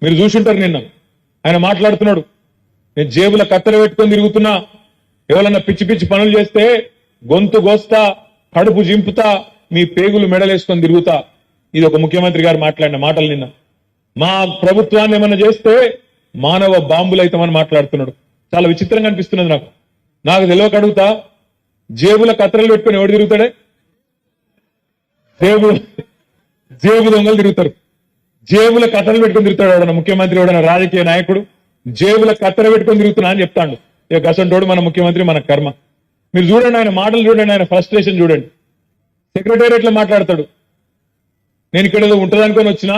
మీరు చూసుంటారు. నిన్న ఆయన మాట్లాడుతున్నాడు, నేను జేబుల కత్తెర పెట్టుకొని తిరుగుతున్నా, ఎవరన్నా పిచ్చి పిచ్చి పనులు చేస్తే గొంతు గోస్తా, కడుపు జింపుతా, మీ పేగులు మెడలేసుకొని తిరుగుతా. ఇది ఒక ముఖ్యమంత్రి గారు మాట్లాడిన మాటలు. నిన్న మా ప్రభుత్వాన్ని ఏమన్నా చేస్తే మానవ బాంబులు అయితామని మాట్లాడుతున్నాడు. చాలా విచిత్రంగా అనిపిస్తున్నది నాకు తెలియక అడుగుతా, జేబుల కత్తెరలు పెట్టుకొని ఎవడు తిరుగుతాడే? జేబు దొంగలు తిరుగుతారు. జేబుల కత్తెరలు పెట్టుకొని తిరుగుతాడు ఎవడన్నా ముఖ్యమంత్రి, ఎవడన్నా రాజకీయ నాయకుడు జేబుల కత్తెర పెట్టుకొని తిరుగుతున్నా అని చెప్తాడు. ఇక గసంటోడు మన ముఖ్యమంత్రి, మన కర్మ. మీరు చూడండి, ఆయన మాటలు చూడండి, ఆయన ఫ్రస్ట్రేషన్ చూడండి. సెక్రటేరియట్ లో మాట్లాడతాడు, నేను ఇక్కడ ఏదో ఉంటుంది అనుకొని వచ్చినా,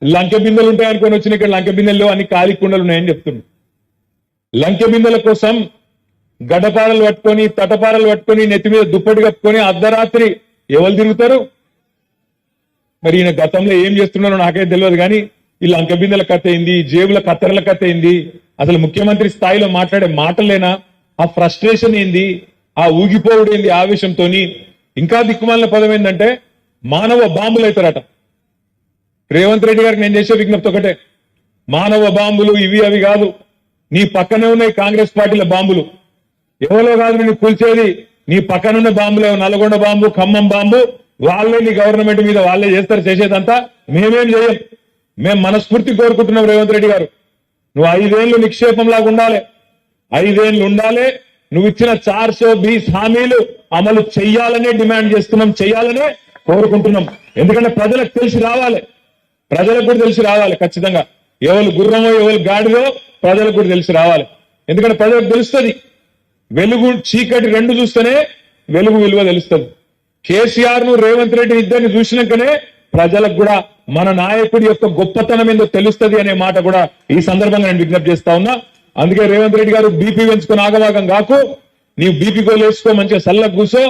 లంకె బిందెలు ఉంటాయి అనుకొని వచ్చిన, ఇక్కడ లంకె బిందెల్లో అన్ని ఖాళీ కుండలు ఉన్నాయని చెప్తున్నాడు. లంకె బిందెల కోసం గడ్డపారలు పట్టుకొని, తటపారలు పట్టుకొని, నెత్తి మీద దుప్పటి కప్పుకొని అర్ధరాత్రి ఎవరు తిరుగుతారు? మరి ఈయన గతంలో ఏం చేస్తున్నారో నాకైతే తెలియదు, కానీ ఈ లంకె బిందెల కథ అయింది, జేబుల కత్తెరల కథ అయింది. అసలు ముఖ్యమంత్రి స్థాయిలో మాట్లాడే మాటలేనా? ఆ ఫ్రస్ట్రేషన్ ఏంది? ఆ ఊగిపోవుడు ఏంది ఆవేశంతోని? ఇంకా దిక్కుమాలిన పదం ఏంటంటే మానవ బాంబులు అవుతారట. రేవంత్ రెడ్డి గారికి నేను చేసే విజ్ఞప్తి ఒకటే, మానవ బాంబులు ఇవి అవి కాదు, నీ పక్కనే ఉన్నాయి కాంగ్రెస్ పార్టీల బాంబులు. ఎవరో కాదు నిన్ను కూల్చేది, నీ పక్కనున్న బాంబులే. నల్గొండ బాంబు, ఖమ్మం బాంబు, వాళ్ళే నీ గవర్నమెంట్ మీద వాళ్ళే చేస్తారు. చేసేదంతా మేమేం చేయం. మేము మనస్ఫూర్తి కోరుకుంటున్నాం, రేవంత్ రెడ్డి గారు నువ్వు 5 ఏళ్లు నిక్షేపంలాగా ఉండాలి, 5 ఏళ్లు ఉండాలి. నువ్వు ఇచ్చిన 420 హామీలు అమలు చెయ్యాలనే డిమాండ్ చేస్తున్నాం, చెయ్యాలనే కోరుకుంటున్నాం. ఎందుకంటే ప్రజలకు తెలిసి రావాలి, ప్రజలకు కూడా తెలిసి రావాలి. ఖచ్చితంగా ఎవరు గుర్రమో ఎవరు గాడిదో ప్రజలకు కూడా తెలిసి రావాలి. ఎందుకంటే ప్రజలకు తెలుస్తుంది, వెలుగు చీకటి రెండు చూస్తేనే వెలుగు విలువ తెలుస్తుంది. కేసీఆర్ ను రేవంత్ రెడ్డి ఇద్దరిని చూసినాకనే ప్రజలకు కూడా మన నాయకుడి యొక్క గొప్పతనం ఏందో తెలుస్తుంది అనే మాట కూడా ఈ సందర్భంగా నేను విజ్ఞప్తి చేస్తా ఉన్నా. అందుకే రేవంత్ రెడ్డి గారు బీపీ పెంచుకొని ఆగవాగం కాకు, నీవు బీపీ గోలు వేసుకో, మంచిగా సల్లకు కూసో.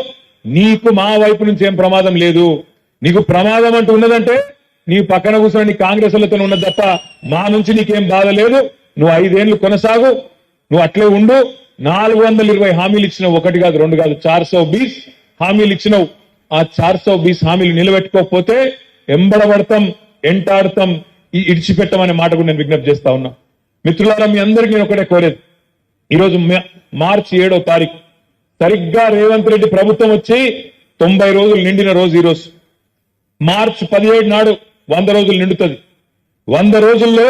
నీకు మా వైపు నుంచి ఏం ప్రమాదం లేదు. నీకు ప్రమాదం అంటూ ఉన్నదంటే నీ పక్కన కూర్చొని నీ కాంగ్రెస్ లతో ఉన్నది తప్ప మా నుంచి నీకేం బాధ లేదు. నువ్వు 5 ఏళ్లు కొనసాగు, నువ్వు అట్లే ఉండు. 420 హామీలు ఇచ్చినావు, 1 కాదు 2 కాదు, 420 హామీలు ఇచ్చినావు. ఆ 420 హామీలు నిలబెట్టుకోకపోతే ఎంబడబడతాం, ఎంటాడతాం, ఇడిచిపెట్టమనే మాట కూడా నేను విజ్ఞప్తి చేస్తా ఉన్నా. మిత్రులారా, మీ అందరికీ నేను ఒకటే కోరేది, ఈరోజు మార్చి 7వ తారీఖు సరిగ్గా రేవంత్ రెడ్డి ప్రభుత్వం వచ్చి 90 రోజులు నిండిన రోజు ఈరోజు. మార్చి 17 నాడు 100 రోజులు నిండుతుంది. 100 రోజుల్లో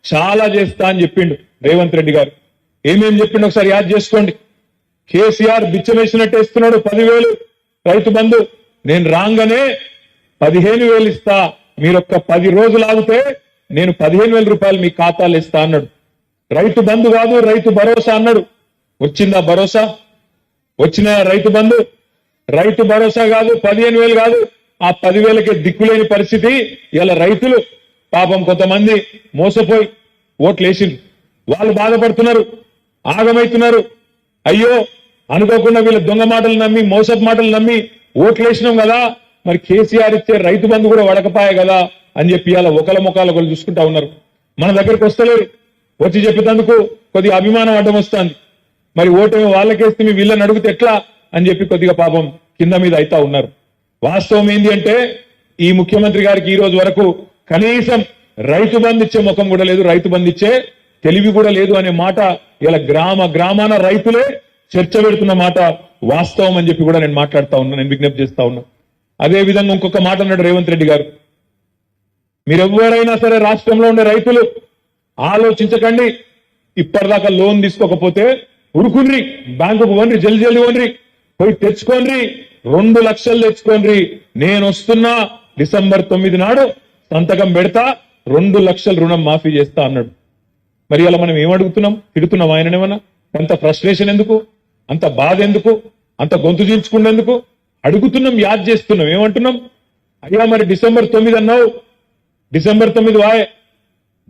చాలా చేస్తా అని చెప్పిండు రేవంత్ రెడ్డి గారు. ఏమేం చెప్పిండు ఒకసారి యాద్ చేసుకోండి. కేసీఆర్ బిచ్చమేసినట్టు ఇస్తున్నాడు 10,000 రైతు బంధు. నేను రాగానే 15,000 ఇస్తా, మీరొక్క 10 రోజులు ఆగితే నేను 15,000 రూపాయలు మీ ఖాతాలు ఇస్తా అన్నాడు. రైతు బంధు కాదు, రైతు భరోసా అన్నాడు. వచ్చిందా భరోసా? వచ్చిన రైతు బంధు? రైతు భరోసా కాదు, 15,000 కాదు, ఆ 10,000కి దిక్కులేని పరిస్థితి. ఇలా రైతులు పాపం కొంతమంది మోసపోయి ఓట్లు వేసిండ్రు, వాళ్ళు బాధపడుతున్నారు, ఆగమైతున్నారు. అయ్యో అనుకోకుండా వీళ్ళ దొంగ మాటలు నమ్మి, మోసపు మాటలు నమ్మి ఓట్లు వేసినాం కదా, మరి కేసీఆర్ ఇచ్చే రైతు బంధు కూడా వడకపాయ కదా అని చెప్పి ఇలా ఒకళ్ళ ముఖాలు ఒకళ్ళు చూసుకుంటా ఉన్నారు. మన దగ్గరికి వస్తలేరు, వచ్చి చెప్పేందుకు కొద్దిగా అభిమానం అడ్డం వస్తుంది. మరి ఓటేమో వాళ్ళకేస్తే మీ వీళ్ళని అడిగితే ఎట్లా అని చెప్పి కొద్దిగా పాపం కింద మీద అయితా ఉన్నారు. వాస్తవం ఏంటి అంటే ఈ ముఖ్యమంత్రి గారికి ఈ రోజు వరకు కనీసం రైతు బంధు ఇచ్చే ముఖం కూడా లేదు, రైతు బంధు ఇచ్చే తెలివి కూడా లేదు అనే మాట ఇలా గ్రామాన రైతులే చర్చ పెడుతున్న మాట వాస్తవం అని చెప్పి కూడా నేను మాట్లాడుతా ఉన్నా, నేను విజ్ఞప్తి చేస్తా ఉన్నా. అదే విధంగా ఇంకొక మాట అన్నాడు రేవంత్ రెడ్డి గారు, మీరెవరైనా సరే రాష్ట్రంలో ఉండే రైతులు ఆలోచించకండి, ఇప్పటిదాకా లోన్ తీసుకోకపోతే ఉరుకుని బ్యాంకుకు పోండి, జల్దీ పోండి, పోయి తెచ్చుకోండి, 2 లక్షలు తెచ్చుకోండి, నేను వస్తున్నా డిసెంబర్ 9 నాడు సంతకం పెడతా, 2 లక్షల రుణం మాఫీ చేస్తా అన్నాడు. మరి అలా మనం ఏమడుగుతున్నాం? తిడుతున్నాం ఆయననేమన్నా? అంత ఫ్రస్ట్రేషన్ ఎందుకు, అంత బాధ ఎందుకు, అంత గొంతు చీల్చుకునేందుకు? అడుగుతున్నాం, యాద్ చేస్తున్నాం. ఏమంటున్నాం? అయ్యా మరి డిసెంబర్ 9 అన్నావు, డిసెంబర్ 9 వాయే,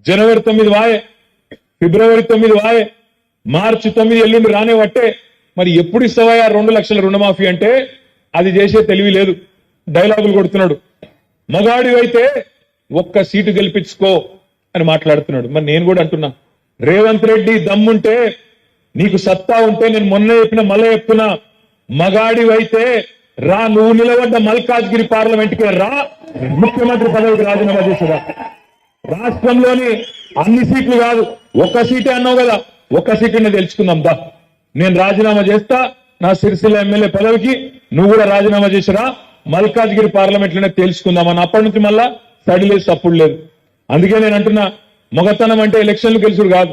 జనవరి 9 వాయే, ఫిబ్రవరి 9 వాయే, మార్చి 9 ఎల్లుండి రానే వట్టే, మరి ఎప్పుడు ఇస్తావా 2 లక్షల రుణమాఫీ అంటే అది చేసే తెలివి లేదు, డైలాగులు కొడుతున్నాడు. మగాడివైతే 1 సీటు గెలిపించుకో అని మాట్లాడుతున్నాడు. మరి నేను కూడా అంటున్నా, రేవంత్ రెడ్డి దమ్ముంటే, నీకు సత్తా ఉంటే, నేను మొన్న చెప్పిన మళ్ళీ చెప్తున్నా, మగాడివైతే రా, నువ్వు నిలబడ్డ మల్కాజ్గిరి పార్లమెంట్కి రా, ముఖ్యమంత్రి పదవికి రాజీనామా చేసేదా. రాష్ట్రంలోని అన్ని సీట్లు కాదు, ఒక్క సీటే అన్నావు కదా, ఒక్క సీటుని తెలుసుకుందాం దా. నేను రాజీనామా చేస్తా నా సిరిసిల్ల ఎమ్మెల్యే పదవికి, నువ్వు కూడా రాజీనామా చేసిరా, మల్కాజ్గిరి పార్లమెంట్ లోనే తెలుసుకుందామని. అప్పటి నుంచి మళ్ళా సడి లేదు, తప్పుడు లేదు. అందుకే నేను అంటున్నా, మగతనం అంటే ఎలక్షన్లు గెలుచుడు కాదు.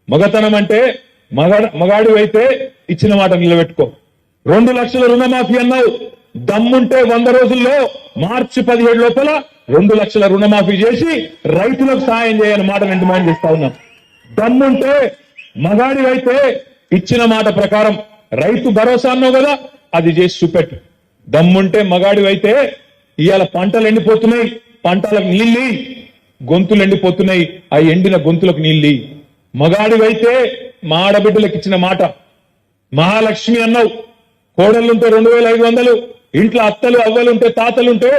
మగతనం అంటే మగాడు అయితే ఇచ్చిన మాట నిలబెట్టుకో. 2 లక్షల రుణమాఫీ అన్నావు, దమ్ముంటే 100 రోజుల్లో మార్చి 17 లోపల 2 లక్షల రుణమాఫీ చేసి రైతులకు సాయం చేయని మాట నేను డిమాండ్ చేస్తా ఉన్నాం. దమ్ముంటే మగాడివైతే ఇచ్చిన మాట ప్రకారం రైతు భరోసా అన్నావు కదా, అది చేసి చూపెట్టు. దమ్ముంటే మగాడివైతే ఇవాళ పంటలు ఎండిపోతున్నాయి, పంటలకు నీళ్ళి, గొంతులు ఎండిపోతున్నాయి, ఆ ఎండిన గొంతులకు నీళ్ళి. మగాడివైతే మా ఆడబిడ్డలకు ఇచ్చిన మాట, మహాలక్ష్మి అన్నావు, కోడళ్ళుంటే 2500, ఇంట్లో అత్తలు అవ్వలుంటే తాతలుంటే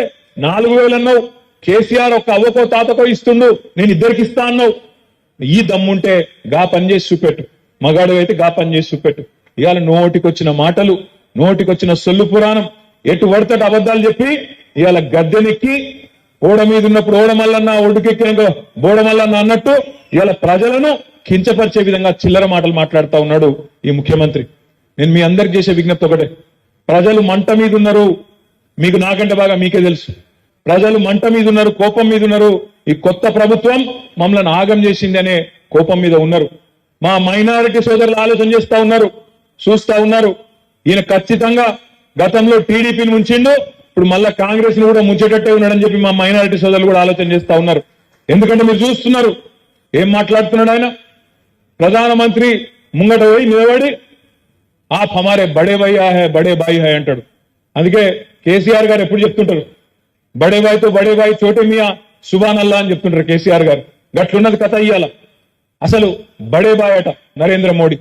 4000 అన్నావు. కేసీఆర్ ఒక్క అవ్వకో తాతకో ఇస్తుండు, నేను ఇద్దరికి ఇస్తా అన్నావు. ఈ దమ్ముంటే గా పని చేసి చూపెట్టు, మగాడు అయితే గా పని చేసి చూపెట్టు. ఇవాళ నోటికొచ్చిన మాటలు, నోటికొచ్చిన సొల్లు పురాణం, ఎటు పడతట అబద్ధాలు చెప్పి ఇవాళ గద్దెనెక్కి ఓడ మీద ఉన్నప్పుడు ఓడమల్లన్న, ఒడ్డుకెక్కినాక బోడమల్లన్న అన్నట్టు ఇవాళ ప్రజలను కించపరిచే విధంగా చిల్లర మాటలు మాట్లాడుతూ ఉన్నాడు ఈ ముఖ్యమంత్రి. నేను మీ అందరికి చేసే విజ్ఞప్తి ఒకటే, ప్రజలు మంట మీద ఉన్నారు, మీకు నాకంటే బాగా మీకే తెలుసు. ప్రజలు మంట మీద ఉన్నారు, కోపం మీద ఉన్నారు. ఈ కొత్త ప్రభుత్వం మమ్మల్ని ఆగం చేసింది అనే కోపం మీద ఉన్నారు. మా మైనారిటీ సోదరులు ఆలోచన చేస్తా ఉన్నారు, చూస్తా ఉన్నారు. ఈయన ఖచ్చితంగా గతంలో టీడీపీని ముంచిండు, ఇప్పుడు మళ్ళా కాంగ్రెస్ ను కూడా ముంచేటట్టే ఉన్నాడని చెప్పి మా మైనారిటీ సోదరులు కూడా ఆలోచన చేస్తా ఉన్నారు. ఎందుకంటే మీరు చూస్తున్నారు ఏం మాట్లాడుతున్నాడు ఆయన. ప్రధానమంత్రి ముంగట పోయి నిలబడి आप हमारे बड़े भैया है बड़े भाई है అంటాడు. అందుకే కేసీఆర్ గారు ఎప్పుడు చెప్తుంటారు, బడే భాయ్ తో బడే భాయ్ చోటే మియా సుబాన్ అల్లా అని చెప్తుంటారు కేసీఆర్ గారు. గట్లున్నది కథ ఇయ్యాల. అసలు బడే భాయ్ అట నరేంద్ర మోడీ.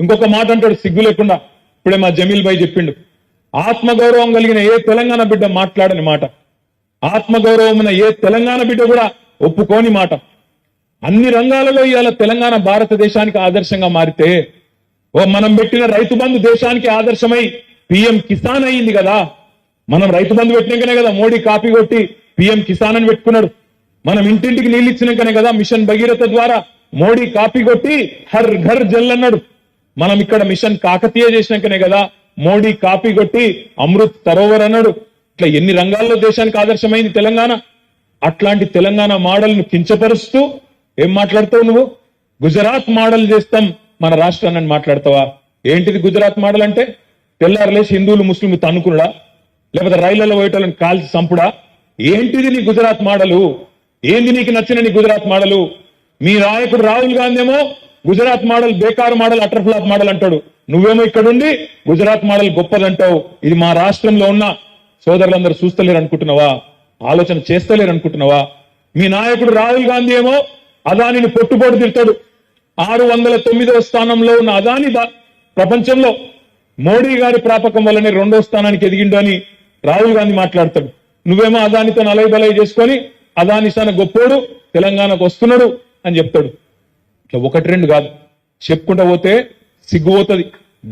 ఇంకొక మాట అంటాడు సిగ్గు లేకుండా, ఇప్పుడే మా జమీల్ భాయ్ చెప్పిండు, ఆత్మగౌరవం కలిగిన ఏ తెలంగాణ బిడ్డ మాట్లాడని మాట, ఆత్మగౌరవం ఉన్న ఏ తెలంగాణ బిడ్డ కూడా ఒప్పుకోని మాట. అన్ని రంగాలలో ఇవాళ తెలంగాణ భారతదేశానికి ఆదర్శంగా మారితే, మనం పెట్టిన రైతు బంధు దేశానికి ఆదర్శమై పిఎం కిసాన్ అయింది కదా. మనం రైతు బంధు పెట్టినాకనే కదా మోడీ కాపీ కొట్టి పిఎం కిసాన్ అని పెట్టుకున్నాడు. మనం ఇంటింటికి నీళ్ళు ఇచ్చినాకనే కదా మిషన్ భగీరథ ద్వారా మోడీ కాపీ కొట్టి హర్ ఘర్ జల్ అన్నాడు. మనం ఇక్కడ మిషన్ కాకతీయ చేసినాకనే కదా మోడీ కాపీ కొట్టి అమృత్ సరోవర్ అన్నాడు. ఇట్లా ఎన్ని రంగాల్లో దేశానికి ఆదర్శమైంది తెలంగాణ. అట్లాంటి తెలంగాణ మోడల్ ను కించపరుస్తూ ఏం మాట్లాడతావు నువ్వు? గుజరాత్ మోడల్ చేస్తాం మన రాష్ట్రాన్ని మాట్లాడతావా? ఏంటిది గుజరాత్ మోడల్ అంటే? తెల్లారలేసి హిందువులు ముస్లింలు తన్నుకునుడా, లేకపోతే రైళ్లలో పోయేటోళ్ళని కాల్చి చంపుడా? ఏంటిది నీ గుజరాత్ మోడలు? ఏంది నీకు నచ్చిన నీ గుజరాత్ మోడలు? మీ నాయకుడు రాహుల్ గాంధీ ఏమో గుజరాత్ మోడల్ బేకార్ మోడల్, అటర్ ఫ్లాప్ మోడల్ అంటాడు. నువ్వేమో ఇక్కడుండి గుజరాత్ మోడల్ గొప్పదంటావు. ఇది మా రాష్ట్రంలో ఉన్న సోదరులందరూ చూస్తలేరు అనుకుంటున్నావా? ఆలోచన చేస్తలేరు అనుకుంటున్నావా? మీ నాయకుడు రాహుల్ గాంధీ ఏమో అదానిని పొట్టుపోటు తిడతాడు. 609వ స్థానంలో ఉన్న అదాని ప్రపంచంలో మోడీ గారి ప్రాపకం వల్లనే 2వ స్థానానికి ఎదిగిండు అని రాహుల్ గాంధీ మాట్లాడతాడు. నువ్వేమో అదానితో నలై బలై చేసుకొని అదాని తన గొప్పోడు తెలంగాణకు వస్తున్నాడు అని చెప్తాడు. ఇట్లా 1-2 కాదు చెప్పుకుంటా పోతే సిగ్గుపోతుంది.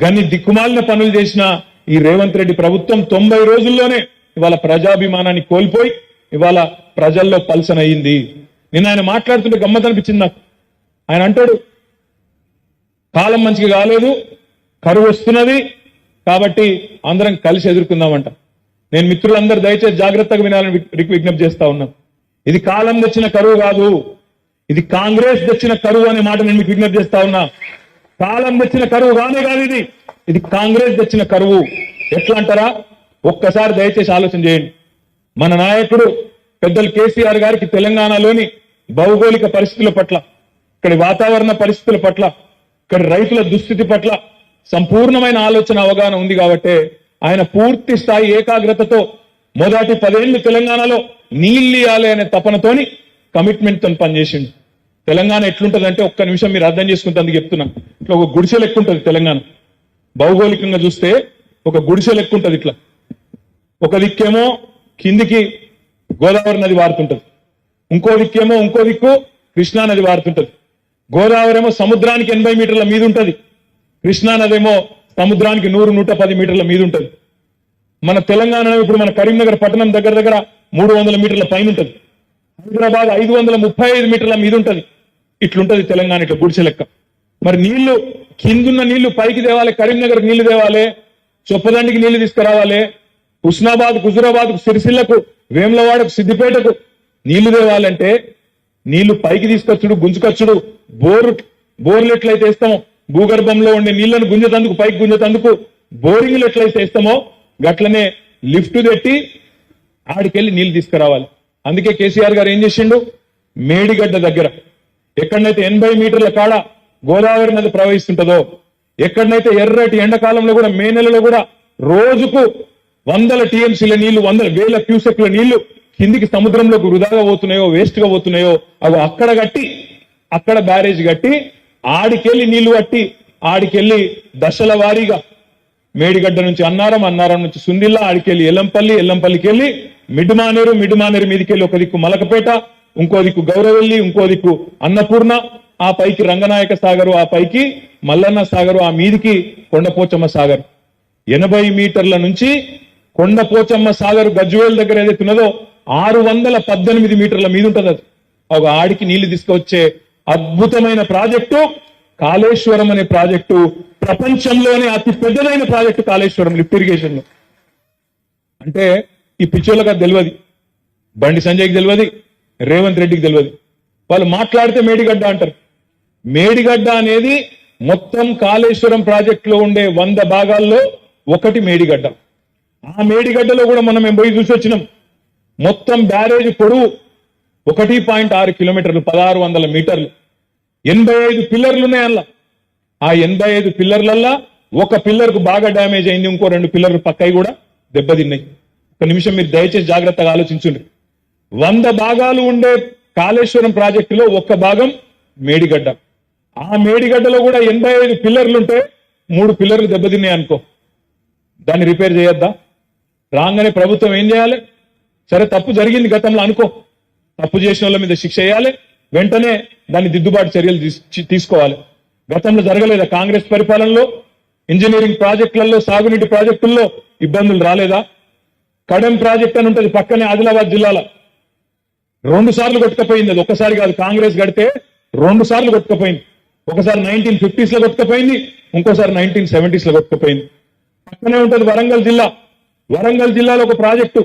గన్ని దిక్కుమాలిన పనులు చేసిన ఈ రేవంత్ రెడ్డి ప్రభుత్వం 90 రోజుల్లోనే ఇవాళ ప్రజాభిమానాన్ని కోల్పోయి ఇవాళ ప్రజల్లో పల్సన్ అయ్యింది. నేను ఆయన మాట్లాడుతుంటే గమ్మత్ అనిపించింది నాకు. ఆయన అంటాడు కాలం మంచిగా కాలేదు, కరువు వస్తున్నది, కాబట్టి అందరం కలిసి ఎదుర్కొందామంట. నేను మిత్రులందరూ దయచేసి జాగ్రత్తగా వినాలని విజ్ఞప్తి చేస్తా ఉన్నాను. ఇది కాలం తెచ్చిన కరువు కాదు, ఇది కాంగ్రెస్ తెచ్చిన కరువు అనే మాట నేను మీకు విజ్ఞప్తి చేస్తా ఉన్నా. కాలం తెచ్చిన కరువు కానే కాదు, ఇది కాంగ్రెస్ తెచ్చిన కరువు. ఎట్లా అంటారా? ఒక్కసారి దయచేసి ఆలోచన చేయండి. మన నాయకుడు పెద్దలు కేసీఆర్ గారికి తెలంగాణలోని భౌగోళిక పరిస్థితుల పట్ల, ఇక్కడి వాతావరణ పరిస్థితుల పట్ల, ఇక్కడ రైతుల దుస్థితి పట్ల సంపూర్ణమైన ఆలోచన అవగాహన ఉంది కాబట్టి ఆయన పూర్తి స్థాయి ఏకాగ్రతతో మొదటి 10 ఏళ్లు తెలంగాణలో నీళ్లు ఇవ్వాలి అనే తపనతోని కమిట్మెంట్ తో పనిచేసిండు. తెలంగాణ ఎట్లుంటదంటే ఒక్క నిమిషం మీరు అర్థం చేసుకుంటే అందుకు చెప్తున్నా. ఇట్లా ఒక గుడిసె లెక్క ఉంటుంది తెలంగాణ. భౌగోళికంగా చూస్తే ఒక గుడిసె లెక్క ఉంటుంది. ఇట్లా ఒక దిక్కేమో కిందికి గోదావరి నది వారుతుంటది, ఇంకో దిక్కు కృష్ణా నది వారుతుంటది. గోదావరి ఏమో సముద్రానికి 80 మీటర్ల మీద ఉంటది, కృష్ణా నది ఏమో సముద్రానికి 100-110 మీటర్ల మీద ఉంటది. మన తెలంగాణ ఇప్పుడు మన కరీంనగర్ పట్టణం దగ్గర 300 మీటర్ల పైన ఉంటది. హైదరాబాద్ 535 మీటర్ల మీద ఉంటది. ఇట్లుంటది తెలంగాణ, ఇట్లా గుడిసె లెక్క. మరి నీళ్లు కిందున్న నీళ్లు పైకి తేవాలి, కరీంనగర్ నీళ్లు తేవాలి, చొప్పదండికి నీళ్లు తీసుకురావాలి, హుస్నాబాద్, హుజురాబాద్, సిరిసిల్లకు, వేములవాడకు, సిద్దిపేటకు నీళ్లు తేవాలంటే నీళ్లు పైకి తీసుకొచ్చుడు, గుంజుకొచ్చుడు, బోర్లు ఎట్లయితే వేస్తామో, భూగర్భంలో ఉండే నీళ్లను గుంజతందుకు, పైకి గుంజతందుకు బోరింగ్లు ఎట్లయితే వేస్తామో గట్లనే లిఫ్ట్ పెట్టి ఆడికెళ్ళి నీళ్లు తీసుకురావాలి. అందుకే కేసీఆర్ గారు ఏం చేసిండు, మేడిగడ్డ దగ్గర ఎక్కడనైతే 80 మీటర్ల కాడ గోదావరి నది ప్రవహిస్తుంటదో, ఎక్కడనైతే ఎర్రటి ఎండాకాలంలో కూడా, మే నెలలో కూడా రోజుకు 100 టీఎంసీల నీళ్లు, 100,000 క్యూసెక్ల నీళ్లు కిందికి సముద్రంలోకి వృధాగా పోతున్నాయో, వేస్ట్ గా పోతున్నాయో, అవి అక్కడ కట్టి, అక్కడ బ్యారేజ్ కట్టి ఆడికెళ్ళి నీళ్లు కట్టి, ఆడికెళ్ళి దశల వారీగా మేడిగడ్డ నుంచి అన్నారం, అన్నారం నుంచి సుందిల్లా, ఆడికెళ్ళి ఎల్లంపల్లి, ఎల్లంపల్లికి వెళ్ళి మిడ్మానేరు, మిడ్మానేరు మీదకెళ్ళి ఒక దిక్కు మలకపేట, ఇంకో దిక్కు గౌరవెల్లి, ఇంకో దిక్కు అన్నపూర్ణ, ఆ పైకి రంగనాయక సాగరు, ఆ పైకి మల్లన్న సాగరు, ఆ మీదికి కొండపోచమ్మ సాగర్. 80 మీటర్ల నుంచి కొండపోచమ్మ సాగర్ గజ్వేల్ దగ్గర ఏదైతే ఉన్నదో 618 మీటర్ల మీద ఉంటుంది. అది ఒక ఆడికి నీళ్లు తీసుకొచ్చే అద్భుతమైన ప్రాజెక్టు కాళేశ్వరం అనే ప్రాజెక్టు. ప్రపంచంలోనే అతి పెద్దదైన ప్రాజెక్టు కాళేశ్వరం లిఫ్ట్ ఇరిగేషన్ లో. అంటే ఈ పిచ్చోళ్ళకి అది తెలియదు, బండి సంజయ్కి తెలియదు, రేవంత్ రెడ్డికి తెలియదు. వాళ్ళు మాట్లాడితే మేడిగడ్డ అంటారు. మేడిగడ్డ అనేది మొత్తం కాళేశ్వరం ప్రాజెక్టులో ఉండే 100 భాగాల్లో ఒకటి మేడిగడ్డ. ఆ మేడిగడ్డలో కూడా మనం పోయి చూసి వచ్చినాం. మొత్తం బ్యారేజ్ పొడవు 1.6 కిలోమీటర్లు, 1600 మీటర్లు, 85 పిల్లర్లు ఉన్నాయి అందులో. ఆ 85 పిల్లర్లల్లా ఒక పిల్లర్కు బాగా డ్యామేజ్ అయింది, ఇంకో 2 పిల్లర్లు పక్కయి కూడా దెబ్బతిన్నాయి. ఒక నిమిషం మీరు దయచేసి జాగ్రత్తగా ఆలోచించండి. 100 భాగాలు ఉండే కాళేశ్వరం ప్రాజెక్టులో ఒక్క భాగం మేడిగడ్డ. ఆ మేడిగడ్డలో కూడా 85 పిల్లర్లుంటే 3 పిల్లర్లు దెబ్బతిన్నాయి అనుకో, దాన్ని రిపేర్ చేయొద్దా? రాగానే ప్రభుత్వం ఏం చేయాలి? సరే తప్పు జరిగింది గతంలో అనుకో, తప్పు చేసిన వాళ్ళ మీద శిక్ష వేయాలి, వెంటనే దాన్ని దిద్దుబాటు చర్యలు తీసుకోవాలి. గతంలో జరగలేదా? కాంగ్రెస్ పరిపాలనలో ఇంజనీరింగ్ ప్రాజెక్టులలో, సాగునీటి ప్రాజెక్టుల్లో ఇబ్బందులు రాలేదా? కడెం ప్రాజెక్ట్ అని ఉంటుంది పక్కనే ఆదిలాబాద్ జిల్లాలో, 2 సార్లు కొట్టుకపోయింది. అది ఒక్కసారి కాదు, కాంగ్రెస్ గడితే 2 సార్లు కొట్టుకపోయింది. ఒకసారి 1950s లో కొట్టుకపోయింది, ఇంకోసారి 1970s లో కొట్టుకపోయింది. పక్కనే ఉంటుంది వరంగల్ జిల్లా. వరంగల్ జిల్లాలో ఒక ప్రాజెక్టు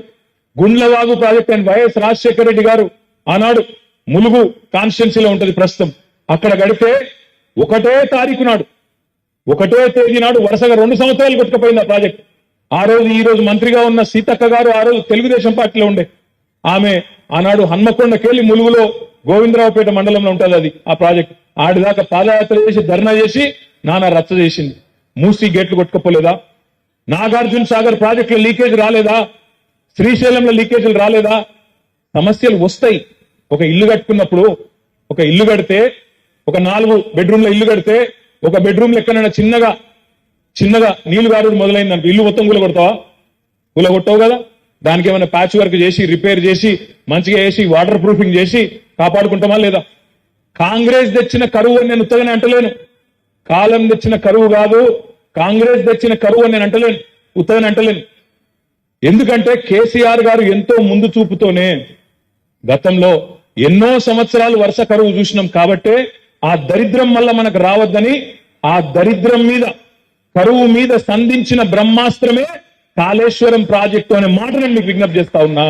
గుండ్లవాగు ప్రాజెక్ట్ అని వైఎస్ రాజశేఖర రెడ్డి గారు ఆనాడు ములుగు కాన్స్టిట్యున్సీలో ఉంటది ప్రస్తుతం. అక్కడ గడితే ఒకటే తారీఖు నాడు, ఒకటే తేదీ నాడు వరుసగా 2 సంవత్సరాలు కొట్టుకుపోయింది ఆ ప్రాజెక్ట్. ఆ రోజు ఈ రోజు మంత్రిగా ఉన్న సీతక్క గారు ఆ రోజు తెలుగుదేశం పార్టీలో ఉండే ఆమె ఆనాడు హన్మకొండకెళ్లి ములుగులో గోవిందరావుపేట మండలంలో ఉంటుంది అది ఆ ప్రాజెక్ట్. ఆడిదాకా పాదయాత్ర చేసి ధర్నా చేసి నానా రచ్చ చేసింది. మూసీ గేట్లు కొట్టుకపోలేదా? నాగార్జున సాగర్ ప్రాజెక్టులో లీకేజ్ రాలేదా? శ్రీశైలంలో లీకేజీలు రాలేదా? సమస్యలు వస్తాయి. ఒక ఇల్లు కట్టుకున్నప్పుడు, ఒక ఇల్లు కడితే, ఒక 4 బెడ్రూమ్ల ఇల్లు కడితే, ఒక బెడ్రూమ్ ఎక్కడైనా చిన్నగా నీళ్లు గారుడు మొదలైందంటే ఇల్లు మొత్తం కూలగొడతావా? కూలగొట్టవు కదా. దానికి ఏమైనా ప్యాచ్ వర్క్ చేసి, రిపేర్ చేసి, మంచిగా చేసి, వాటర్ ప్రూఫింగ్ చేసి కాపాడుకుంటామా లేదా? కాంగ్రెస్ తెచ్చిన కరువు అని నేను ఉత్తగానే అంటలేను. కాలం తెచ్చిన కరువు కాదు, కాంగ్రెస్ తెచ్చిన కరువు అని నేను అంటలేను, ఉత్తగానే అంటలేను. ఎందుకంటే కేసీఆర్ గారు ఎంతో ముందు చూపుతోనే గతంలో ఎన్నో సంవత్సరాలు వరుస కరువు చూసినాం. కాబట్టే ఆ దరిద్రం వల్ల మనకు రావద్దని, ఆ దరిద్రం మీద, కరువు మీద సంధించిన బ్రహ్మాస్త్రమే కాళేశ్వరం ప్రాజెక్టు అనే మాట నేను మీకు విజ్ఞప్తి చేస్తా ఉన్నా.